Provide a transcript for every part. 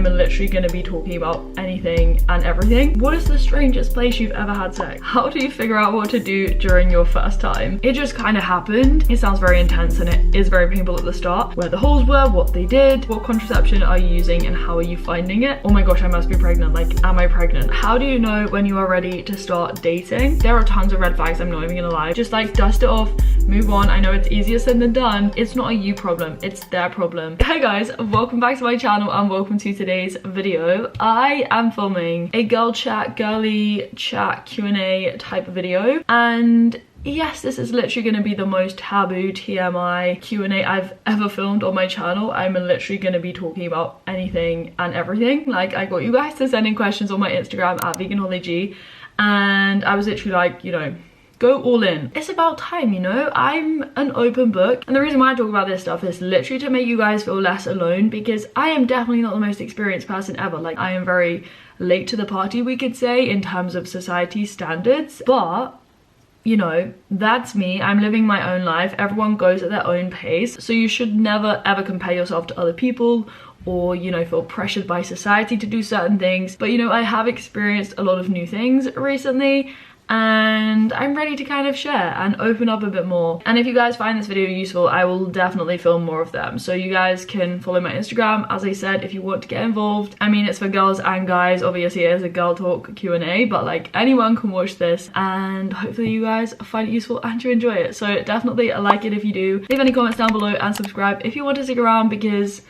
I'm literally going to be talking about anything and everything. What is the strangest place you've ever had sex? How do you figure out what to do during your first time? It just kind of happened. It sounds very intense and it is very painful at the start. Where the holes were, what they did, what contraception are you using, and how are you finding it? Oh my gosh, I must be pregnant. Like, am I pregnant? How do you know when you are ready to start dating? There are tons of red flags, I'm not even gonna lie. Just like dust it off, move on. I know it's easier said than done. It's not a you problem, it's their problem. Hey guys, welcome back to my channel and welcome to today's video. I am filming a girly chat Q&A type of video, and yes, this is literally going to be the most taboo TMI Q&A I've ever filmed on my channel. I'm literally going to be talking about anything and everything. Like, I got you guys to send in questions on my Instagram at veganhollyg, and I was literally like, you know, go all in. It's about time, you know? I'm an open book, and the reason why I talk about this stuff is literally to make you guys feel less alone, because I am definitely not the most experienced person ever. Like, I am very late to the party, we could say, in terms of society standards, but you know, that's me. I'm living my own life. Everyone goes at their own pace, so you should never ever compare yourself to other people or, you know, feel pressured by society to do certain things. But you know, I have experienced a lot of new things recently, and I'm ready to kind of share and open up a bit more. And if you guys find this video useful, I will definitely film more of them. So you guys can follow my Instagram, as I said, if you want to get involved. I mean, it's for girls and guys. Obviously, it is a girl talk Q&A, but like, anyone can watch this, and hopefully you guys find it useful and you enjoy it. So definitely like it if you do. Leave any comments down below and subscribe if you want to stick around, because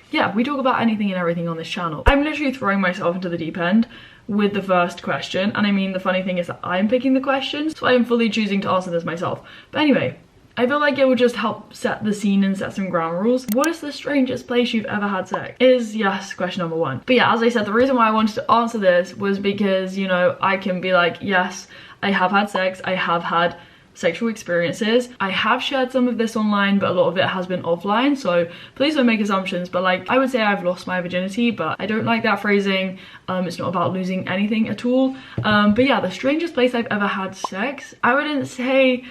yeah, we talk about anything and everything on this channel. I'm literally throwing myself into the deep end with the first question, and I mean, the funny thing is that I'm picking the questions, so I am fully choosing to answer this myself. But anyway, I feel like it would just help set the scene and set some ground rules. What is the strangest place you've ever had sex? Is, yes, question number one. But yeah, as I said, the reason why I wanted to answer this was because, you know, I can be like, yes, I have had sex, I have had sexual experiences. I have shared some of this online, but a lot of it has been offline, so please don't make assumptions. But like, I would say I've lost my virginity, but I don't like that phrasing. It's not about losing anything at all. But yeah, the strangest place I've ever had sex, I wouldn't say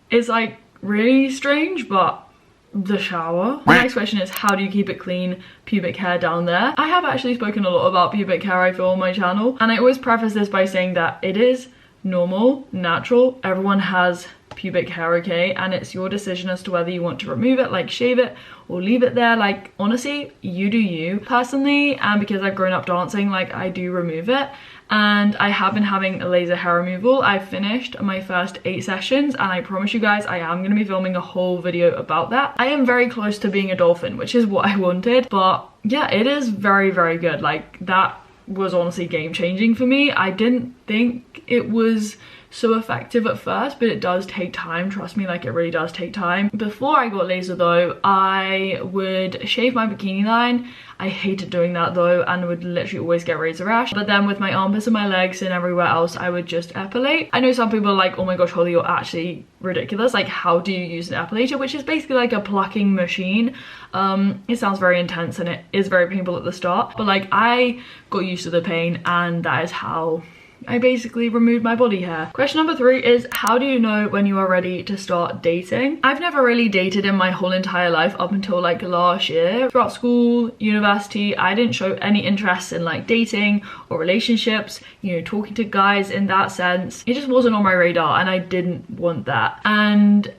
it's like really strange, but the shower. The next question is, how do you keep it clean? Pubic hair down there. I have actually spoken a lot about pubic hair, I feel, on my channel, and I always preface this by saying that it is normal, natural. Everyone has pubic hair, okay? And it's your decision as to whether you want to remove it, like shave it, or leave it there. Like, honestly, you do you. Personally, and because I've grown up dancing, like, I do remove it. And I have been having a laser hair removal. I finished my first 8 sessions, and I promise you guys I am going to be filming a whole video about that. I am very close to being a dolphin, which is what I wanted, but yeah, it is very, very good. Like, that was honestly game-changing for me. I didn't think it was so effective at first, but it does take time, trust me, like, it really does take time. Before I got laser though, I would shave my bikini line. I hated doing that though, and would literally always get razor rash. But then with my armpits and my legs and everywhere else, I would just epilate. I know some people are like, oh my gosh, Holly, you're actually ridiculous. Like, how do you use an epilator? Which is basically like a plucking machine. It sounds very intense and it is very painful at the start, but like, I got used to the pain, and that is how I basically removed my body hair. Question number 3 is, how do you know when you are ready to start dating? I've never really dated in my whole entire life up until like last year. Throughout school, university, I didn't show any interest in like dating or relationships, you know, talking to guys in that sense. It just wasn't on my radar, and I didn't want that. And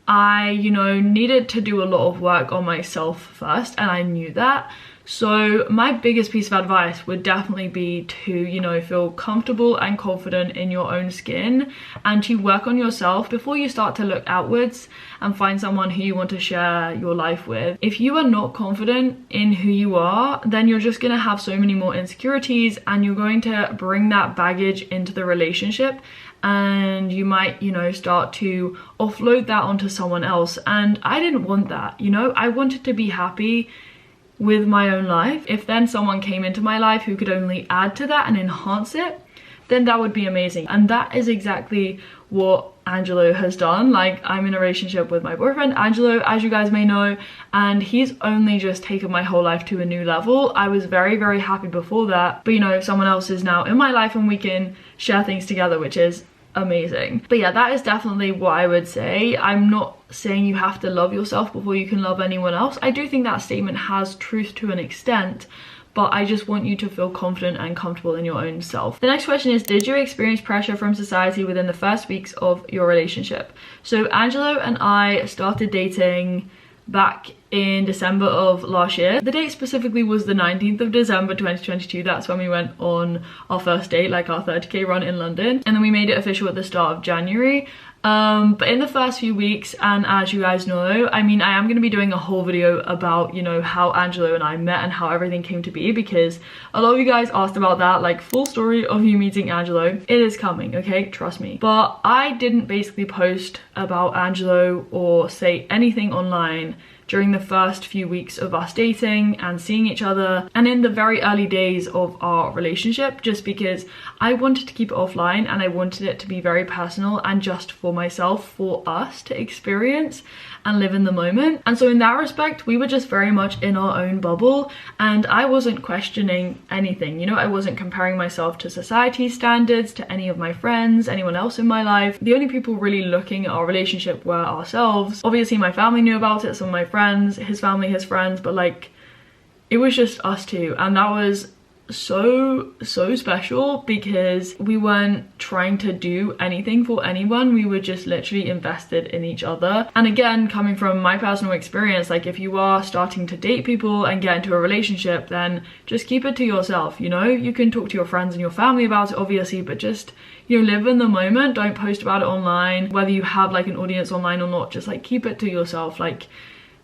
I, you know, needed to do a lot of work on myself first, and I knew that. So my biggest piece of advice would definitely be to, you know, feel comfortable and confident in your own skin, and to work on yourself before you start to look outwards and find someone who you want to share your life with. If you are not confident in who you are, then you're just gonna have so many more insecurities, and you're going to bring that baggage into the relationship, and you might, you know, start to offload that onto someone else. And I didn't want that, you know. I wanted to be happy with my own life. If then someone came into my life who could only add to that and enhance it, then that would be amazing. And that is exactly what Angelo has done. Like, I'm in a relationship with my boyfriend Angelo, as you guys may know, and he's only just taken my whole life to a new level. I was very, very happy before that, but you know, someone else is now in my life and we can share things together, which is amazing. But yeah, that is definitely what I would say. I'm not saying you have to love yourself before you can love anyone else. I do think that statement has truth to an extent, but I just want you to feel confident and comfortable in your own self. The next question is, did you experience pressure from society within the first weeks of your relationship? So Angelo and I started dating back in December of last year. The date specifically was the 19th of December 2022. That's when we went on our first date, like our 30k run in London, and then we made it official at the start of January. But in the first few weeks, and as you guys know, I mean, I am going to be doing a whole video about, you know, how Angelo and I met and how everything came to be, because a lot of you guys asked about that, like full story of you meeting Angelo. It is coming, okay, trust me. But I didn't basically post about Angelo or say anything online during the first few weeks of us dating and seeing each other, and in the very early days of our relationship, just because I wanted to keep it offline and I wanted it to be very personal and just for myself, for us to experience and live in the moment. And so in that respect, we were just very much in our own bubble, and I wasn't questioning anything, you know. I wasn't comparing myself to society standards, to any of my friends, anyone else in my life. The only people really looking at our relationship were ourselves. Obviously my family knew about it, some of my friends, his family, his friends, but like it was just us two, and that was so special because we weren't trying to do anything for anyone. We were just literally invested in each other. And again, coming from my personal experience, like if you are starting to date people and get into a relationship, then just keep it to yourself, you know. You can talk to your friends and your family about it obviously, but just, you know, live in the moment. Don't post about it online, whether you have like an audience online or not. Just like keep it to yourself, like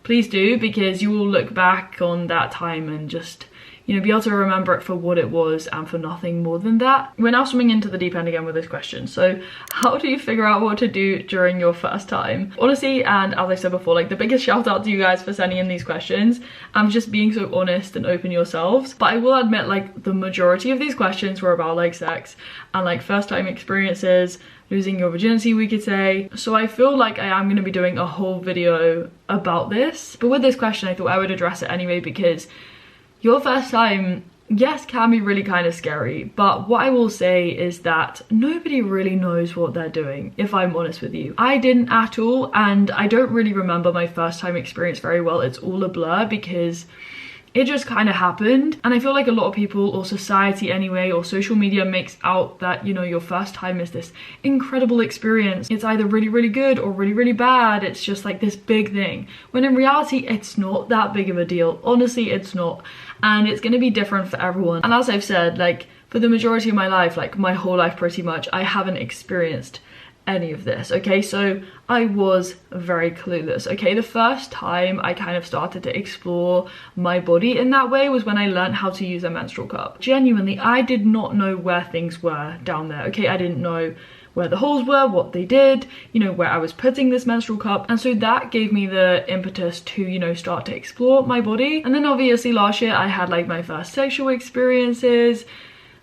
please do, because you will look back on that time and just, you know, be able to remember it for what it was and for nothing more than that. We're now swimming into the deep end again with this question. So how do you figure out what to do during your first time? Honestly, and as I said before, like the biggest shout out to you guys for sending in these questions and just being so honest and open yourselves. But I will admit, like the majority of these questions were about like sex and like first time experiences, losing your virginity, we could say. So I feel like I am going to be doing a whole video about this. But with this question, I thought I would address it anyway, because your first time, yes, can be really kind of scary, but what I will say is that nobody really knows what they're doing, if I'm honest with you. I didn't at all, and I don't really remember my first time experience very well. It's all a blur because it just kind of happened. And I feel like a lot of people, or society anyway, or social media makes out that, you know, your first time is this incredible experience. It's either really, really good or really, really bad. It's just like this big thing. When in reality, it's not that big of a deal. Honestly, it's not. And it's going to be different for everyone. And as I've said, like for the majority of my life, like my whole life pretty much, I haven't experienced any of this, okay? So I was very clueless, okay? The first time I kind of started to explore my body in that way was when I learned how to use a menstrual cup. Genuinely, I did not know where things were down there, okay? I didn't know where the holes were, what they did, you know, where I was putting this menstrual cup. And so that gave me the impetus to, you know, start to explore my body. And then obviously last year I had like my first sexual experiences,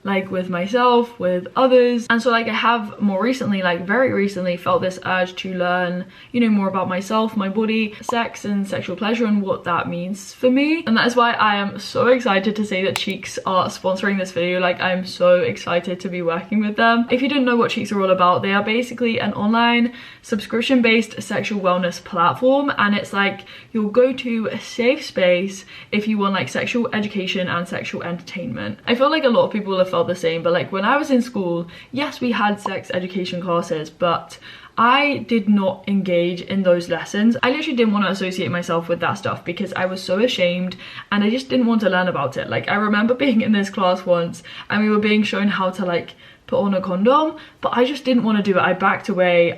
like with myself, with others. And so like I have more recently, like very recently, felt this urge to learn, you know, more about myself, my body, sex and sexual pleasure and what that means for me. And that is why I am so excited to say that Cheeks are sponsoring this video. Like I'm so excited to be working with them. If you didn't know what Cheeks are all about, they are basically an online subscription-based sexual wellness platform, and it's like your go-to safe space if you want like sexual education and sexual entertainment. I feel like a lot of people have felt the same, but like when I was in school, yes, we had sex education classes, but I did not engage in those lessons. I literally didn't want to associate myself with that stuff because I was so ashamed and I just didn't want to learn about it. Like I remember being in this class once and we were being shown how to like put on a condom, but I just didn't want to do it. I backed away.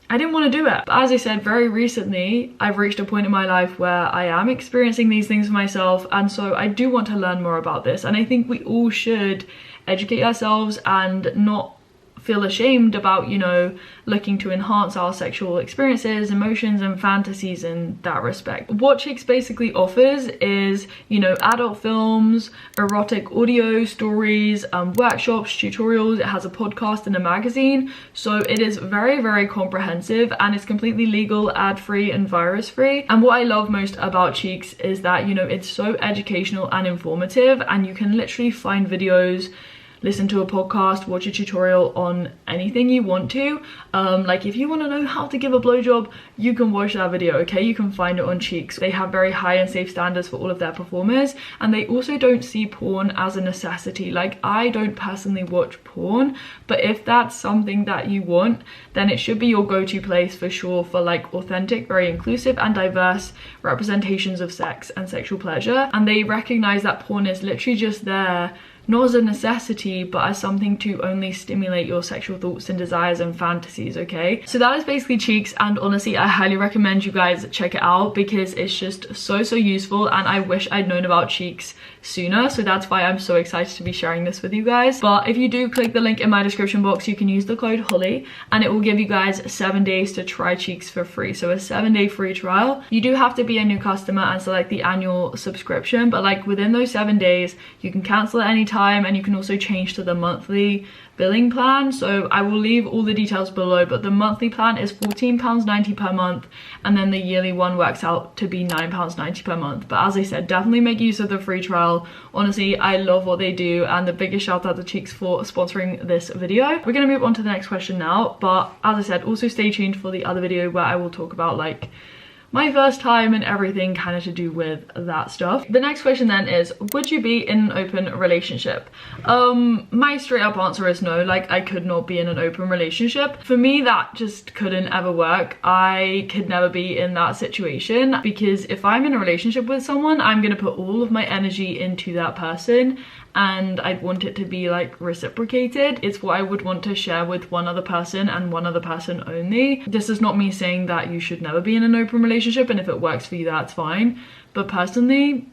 I didn't want to do it. But as I said, very recently, I've reached a point in my life where I am experiencing these things for myself. And so I do want to learn more about this. And I think we all should educate ourselves and not feel ashamed about, you know, looking to enhance our sexual experiences, emotions and fantasies in that respect. What Cheeks basically offers is, you know, adult films, erotic audio stories, workshops, tutorials. It has a podcast and a magazine. So it is very, very comprehensive and it's completely legal, ad-free and virus-free. And what I love most about Cheeks is that, you know, it's so educational and informative and you can literally find videos listen to a podcast, watch a tutorial on anything you want to. Like if you want to know how to give a blowjob, you can watch that video, okay? You can find it on Cheeks. They have very high and safe standards for all of their performers, and they also don't see porn as a necessity. Like I don't personally watch porn, but if that's something that you want, then it should be your go-to place for sure for like authentic, very inclusive and diverse representations of sex and sexual pleasure. And they recognize that porn is literally just there, not as a necessity, but as something to only stimulate your sexual thoughts and desires and fantasies, okay? So that is basically Cheeks, and honestly, I highly recommend you guys check it out because it's just so useful, and I wish I'd known about Cheeks sooner, so that's why I'm so excited to be sharing this with you guys. But if you do click the link in my description box, you can use the code HOLLY, and it will give you guys 7 days to try Cheeks for free. So a 7-day free trial. You do have to be a new customer and select the annual subscription, but like within those 7 days, you can cancel at any time, and you can also change to the monthly billing plan. So I will leave all the details below, but the monthly plan is £14.90 per month, and then the yearly one works out to be £9.90 per month. But as I said, definitely make use of the free trial. Honestly, I love what they do, and the biggest shout out to Cheeks for sponsoring this video. We're gonna move on to the next question now, but as I said, also stay tuned for the other video where I will talk about like my first time and everything kind of to do with that stuff. The next question then is, would you be in an open relationship? My straight up answer is no. Like I could not be in an open relationship. For me, that just couldn't ever work. I could never be in that situation, because if I'm in a relationship with someone, I'm gonna put all of my energy into that person, and I'd want it to be like reciprocated. It's what I would want to share with one other person and one other person only. This is not me saying that you should never be in an open relationship, and if it works for you, that's fine. But personally,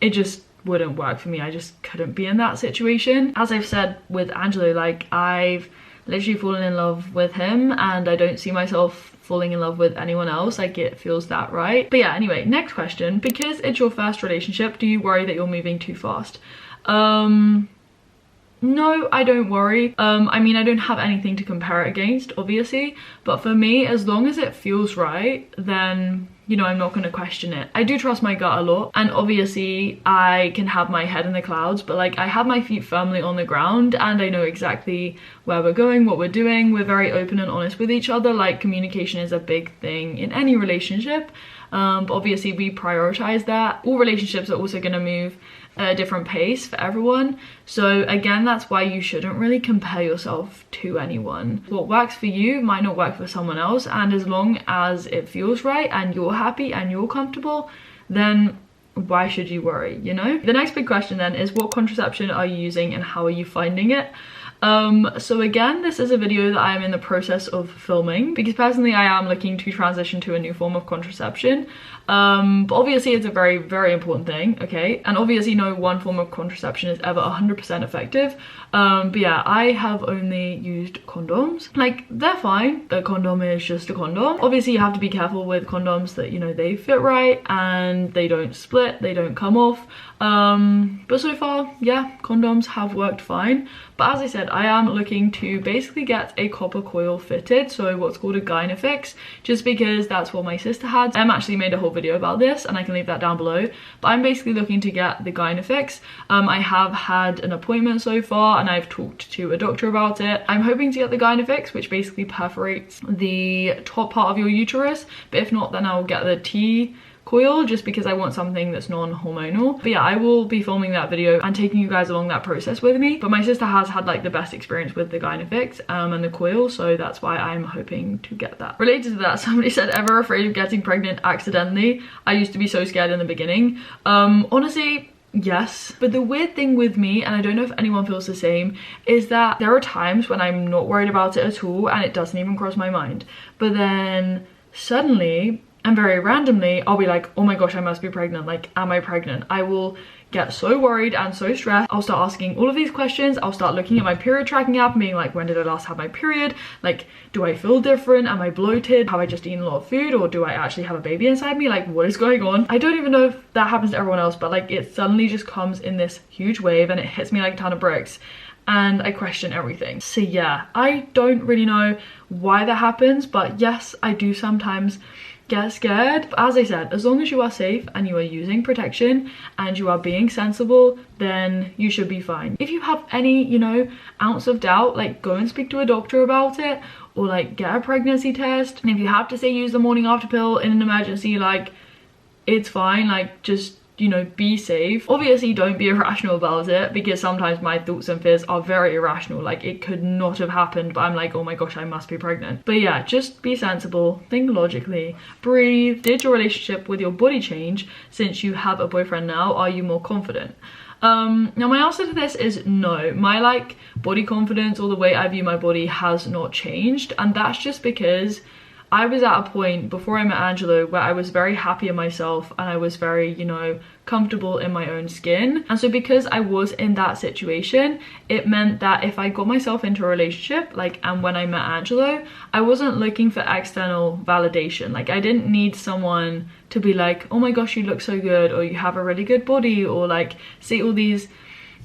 it just wouldn't work for me. I just couldn't be in that situation. As I've said with Angelo, like I've literally fallen in love with him, and I don't see myself falling in love with anyone else. Like it feels that right. But yeah, anyway, next question. Because it's your first relationship, do you worry that you're moving too fast? No, I don't worry. I mean, I don't have anything to compare it against, obviously, but for me, as long as it feels right, then, you know, I'm not going to question it. I do trust my gut a lot, and obviously I can have my head in the clouds, but like I have my feet firmly on the ground, and I know exactly where we're going, what we're doing. We're very open and honest with each other. Like communication is a big thing in any relationship, but obviously we prioritize that. All relationships are also going to move at a different pace for everyone, so again, that's why you shouldn't really compare yourself to anyone. What works for you might not work for someone else, and as long as it feels right and you're happy and you're comfortable, then why should you worry, you know? The next big question then is, what contraception are you using and how are you finding it? So again, this is a video that I am in the process of filming, because personally I am looking to transition to a new form of contraception. But obviously it's a very important thing, okay? And obviously no one form of contraception is ever 100% effective. But yeah, I have only used condoms. Like, they're fine. The condom is just a condom. Obviously you have to be careful with condoms that, you know, they fit right and they don't split, they don't come off. But so far, yeah, condoms have worked fine. But as I said, I am looking to basically get a copper coil fitted, so what's called a Gynafix, just because that's what my sister had. Em actually made a whole video about this, and I can leave that down below. But I'm basically looking to get the Gynafix. I have had an appointment so far, and I've talked to a doctor about it. I'm hoping to get the Gynafix, which basically perforates the top part of your uterus, but if not, then I'll get the T coil, just because I want something that's non-hormonal. But yeah, I will be filming that video and taking you guys along that process with me. But my sister has had like the best experience with the Gynafix and the coil, so that's why I'm hoping to get that. Related to that, somebody said, ever afraid of getting pregnant accidentally? I used to be so scared in the beginning. Honestly, yes, but the weird thing with me, and I don't know if anyone feels the same, is that there are times when I'm not worried about it at all and it doesn't even cross my mind, but then suddenly and very randomly I'll be like, oh my gosh, I must be pregnant. Like, am I pregnant? I will get so worried and so stressed. I'll start asking all of these questions. I'll start looking at my period tracking app and being like, when did I last have my period? Like, do I feel different? Am I bloated? Have I just eaten a lot of food, or do I actually have a baby inside me? Like, what is going on? I don't even know if that happens to everyone else, but like it suddenly just comes in this huge wave and it hits me like a ton of bricks, and I question everything. So yeah, I don't really know why that happens, but yes, I do sometimes get scared. But as I said, as long as you are safe and you are using protection and you are being sensible, then you should be fine. If you have any, you know, ounce of doubt, like go and speak to a doctor about it, or like get a pregnancy test. And if you have to say use the morning after pill in an emergency, like it's fine, like just, you know, be safe. Obviously don't be irrational about it, because sometimes my thoughts and fears are very irrational. Like it could not have happened, but I'm like, oh my gosh, I must be pregnant. But yeah, just be sensible, think logically, breathe. Did your relationship with your body change since you have a boyfriend now? Are you more confident? Now my answer to this is no. My like body confidence, or the way I view my body, has not changed, and that's just because I was at a point before I met Angelo where I was very happy in myself and I was very, you know, comfortable in my own skin. And so because I was in that situation, it meant that if I got myself into a relationship, like, and when I met Angelo, I wasn't looking for external validation. Like I didn't need someone to be like, oh my gosh, you look so good, or you have a really good body, or like say all these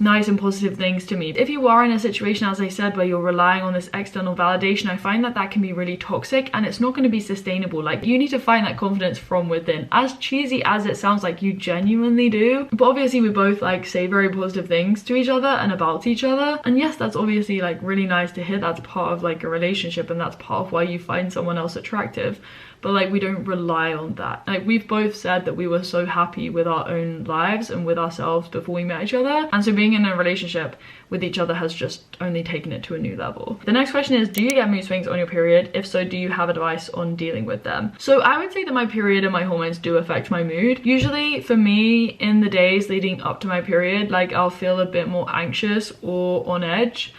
nice and positive things to me. If you are in a situation, as I said, where you're relying on this external validation, I find that that can be really toxic and it's not going to be sustainable. Like you need to find that confidence from within. As cheesy as it sounds, like you genuinely do. But obviously we both like say very positive things to each other and about each other, and yes, that's obviously like really nice to hear. That's part of like a relationship, and that's part of why you find someone else attractive. But like we don't rely on that. Like we've both said that we were so happy with our own lives and with ourselves before we met each other, and so being in a relationship with each other has just only taken it to a new level. The next question is, do you get mood swings on your period? If so, do you have advice on dealing with them? So I would say that my period and my hormones do affect my mood. Usually for me, in the days leading up to my period, like I'll feel a bit more anxious or on edge,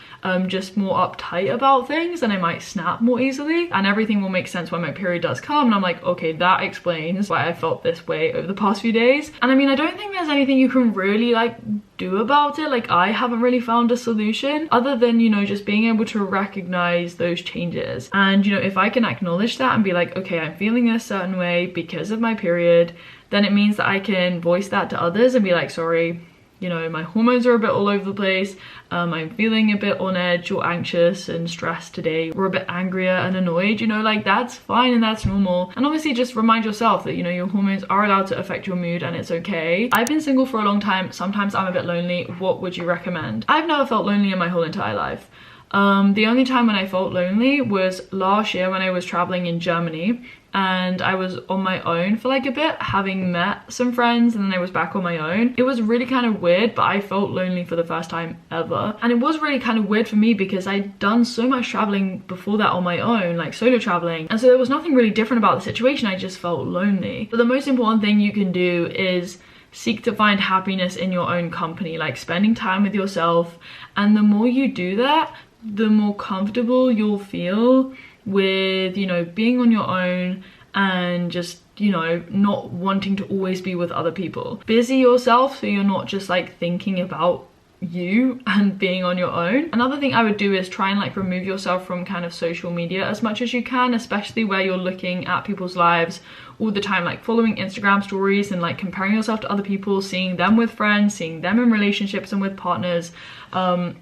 just more uptight about things, and I might snap more easily, and everything will make sense when my period does come, and I'm like, okay, that explains why I felt this way over the past few days. And I mean, I don't think there's anything you can really like do about it. Like I haven't really found a solution other than, you know, just being able to recognize those changes. And you know, if I can acknowledge that and be like, okay, I'm feeling this certain way because of my period, then it means that I can voice that to others and be like, sorry, you know, my hormones are a bit all over the place, I'm feeling a bit on edge or anxious and stressed today, or a bit angrier and annoyed, you know, like that's fine and that's normal. And obviously just remind yourself that, you know, your hormones are allowed to affect your mood and it's okay. I've been single for a long time, sometimes I'm a bit lonely. What would you recommend? I've never felt lonely in my whole entire life. The only time when I felt lonely was last year when I was traveling in Germany, and I was on my own for like a bit, having met some friends, and then I was back on my own. It was really kind of weird, but I felt lonely for the first time ever. And it was really kind of weird for me because I'd done so much traveling before that on my own, like solo traveling, and so there was nothing really different about the situation. I just felt lonely. But the most important thing you can do is seek to find happiness in your own company, like spending time with yourself. And the more you do that, the more comfortable you'll feel with, you know, being on your own and just, you know, not wanting to always be with other people. Busy yourself so you're not just like thinking about you and being on your own. Another thing I would do is try and like remove yourself from kind of social media as much as you can, especially where you're looking at people's lives all the time, like following Instagram stories and like comparing yourself to other people, seeing them with friends, seeing them in relationships and with partners.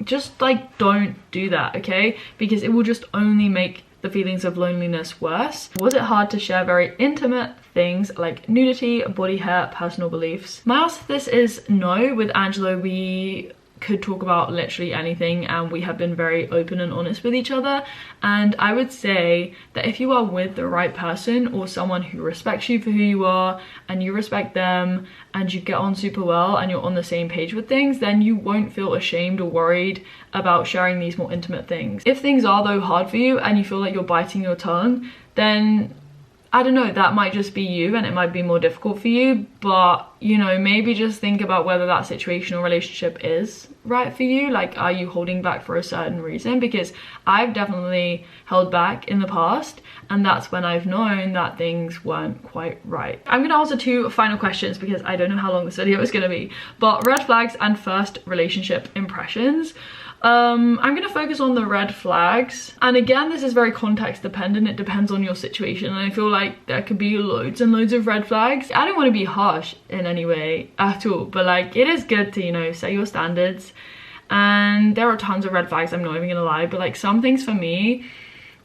Just like don't do that, okay? Because it will just only make the feelings of loneliness worse. Was it hard to share very intimate things like nudity, body hair, personal beliefs? My answer to this is no. With Angelo, we could talk about literally anything, and we have been very open and honest with each other. And I would say that if you are with the right person, or someone who respects you for who you are and you respect them, and you get on super well and you're on the same page with things, then you won't feel ashamed or worried about sharing these more intimate things. If things are though hard for you and you feel like you're biting your tongue, then I don't know, that might just be you and it might be more difficult for you. But, you know, maybe just think about whether that situation or relationship is right for you. Like, are you holding back for a certain reason? Because I've definitely held back in the past, and that's when I've known that things weren't quite right. I'm gonna answer 2 final questions because I don't know how long this video is gonna be. But red flags and first relationship impressions. I'm gonna focus on the red flags, and again, this is very context dependent. It depends on your situation, and I feel like there could be loads and loads of red flags. I don't want to be harsh in any way at all, but like, it is good to, you know, set your standards. And there are tons of red flags, I'm not even gonna lie, but like some things for me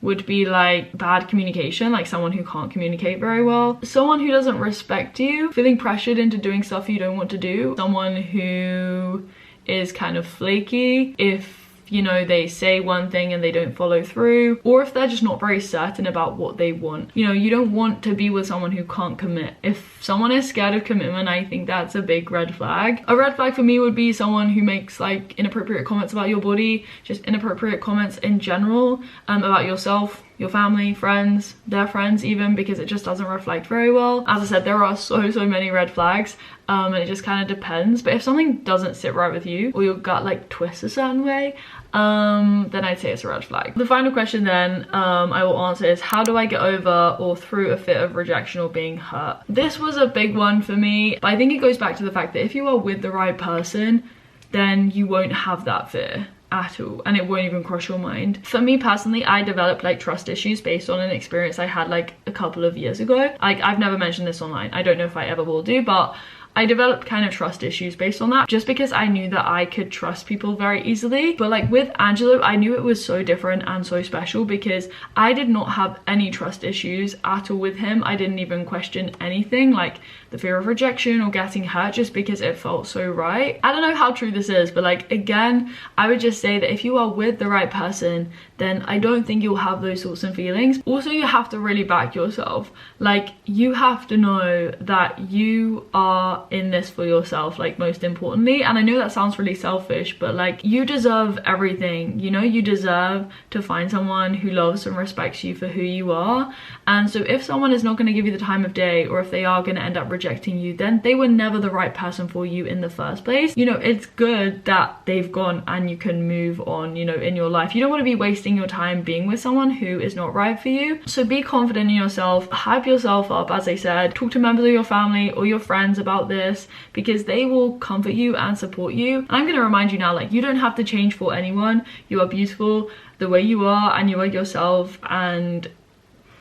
would be like bad communication, like someone who can't communicate very well, someone who doesn't respect you, feeling pressured into doing stuff you don't want to do, someone who is kind of flaky, if you know, they say one thing and they don't follow through, or if they're just not very certain about what they want. You know, you don't want to be with someone who can't commit. If someone is scared of commitment, I think that's a big red flag. A red flag for me would be someone who makes like inappropriate comments about your body, just inappropriate comments in general, about yourself, your family, friends, their friends even, because it just doesn't reflect very well. As I said, there are so many red flags, and it just kind of depends. But if something doesn't sit right with you, or your gut like twists a certain way, then I'd say it's a red flag. The final question then I will answer is, how do I get over or through a fit of rejection or being hurt? This was a big one for me, but I think it goes back to the fact that if you are with the right person, then you won't have that fear at all, and it won't even cross your mind. For me personally, I developed like trust issues based on an experience I had like a couple of years ago. Like, I've never mentioned this online, I don't know if I ever will do, but I developed kind of trust issues based on that, just because I knew that I could trust people very easily. But like with Angelo, I knew it was so different and so special because I did not have any trust issues at all with him. I didn't even question anything like the fear of rejection or getting hurt, just because it felt so right. I don't know how true this is, but like, again, I would just say that if you are with the right person, then I don't think you'll have those thoughts and feelings. Also, you have to really back yourself. Like, you have to know that you are in this for yourself, like, most importantly. And I know that sounds really selfish, but like, you deserve everything, you know? You deserve to find someone who loves and respects you for who you are. And so if someone is not going to give you the time of day, or if they are going to end up rejecting you, then they were never the right person for you in the first place. You know, it's good that they've gone and you can move on, you know, in your life. You don't want to be wasting your time being with someone who is not right for you. So be confident in yourself, hype yourself up, as I said, talk to members of your family or your friends about this, because they will comfort you and support you. And I'm going to remind you now, like, you don't have to change for anyone. You are beautiful the way you are, and you are yourself, and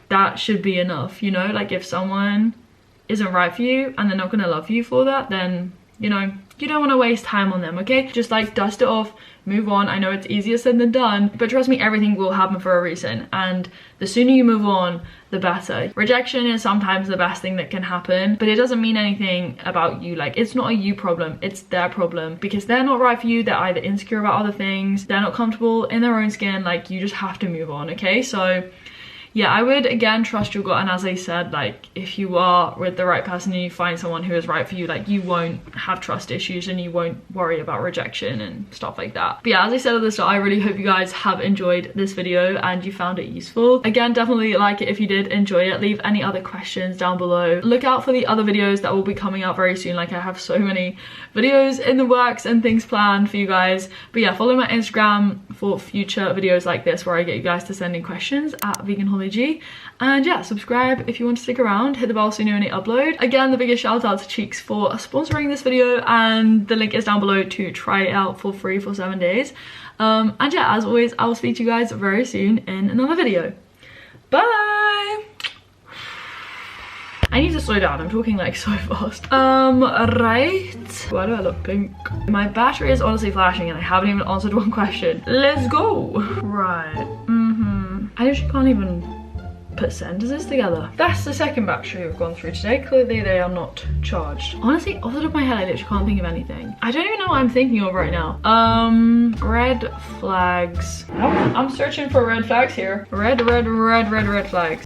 that should be enough, you know? Like, if someone isn't right for you and they're not going to love you for that, then, you know, you don't want to waste time on them, okay? Just like dust it off, move on. I know it's easier said than done, but trust me, everything will happen for a reason, and the sooner you move on, the better. Rejection is sometimes the best thing that can happen, but it doesn't mean anything about you. Like, it's not a you problem, it's their problem, because they're not right for you. They're either insecure about other things, they're not comfortable in their own skin. Like, you just have to move on, okay? So yeah, I would again trust your gut, and as I said, like, if you are with the right person and you find someone who is right for you, like, you won't have trust issues and you won't worry about rejection and stuff like that. But yeah, as I said at the start, I really hope you guys have enjoyed this video and you found it useful. Again, definitely like it if you did enjoy it. Leave any other questions down below. Look out for the other videos that will be coming out very soon. Like, I have so many videos in the works and things planned for you guys. But yeah, follow my Instagram for future videos like this, where I get you guys to send in questions at veganholigy. And yeah, subscribe if you want to stick around, hit the bell so you know when I upload. Again, the biggest shout out to Cheeks for sponsoring this video, and the link is down below to try it out for free for 7 days. And yeah, as always, I will speak to you guys very soon in another video. Bye! I need to slow down, I'm talking like so fast. Right, why do I look pink? My battery is honestly flashing and I haven't even answered one question. Let's go. Right, I literally can't even put sentences together. That's the second battery we've gone through today. Clearly they are not charged. Honestly, off the top of my head, I literally can't think of anything. I don't even know what I'm thinking of right now. Red flags. I'm searching for red flags here. Red flags.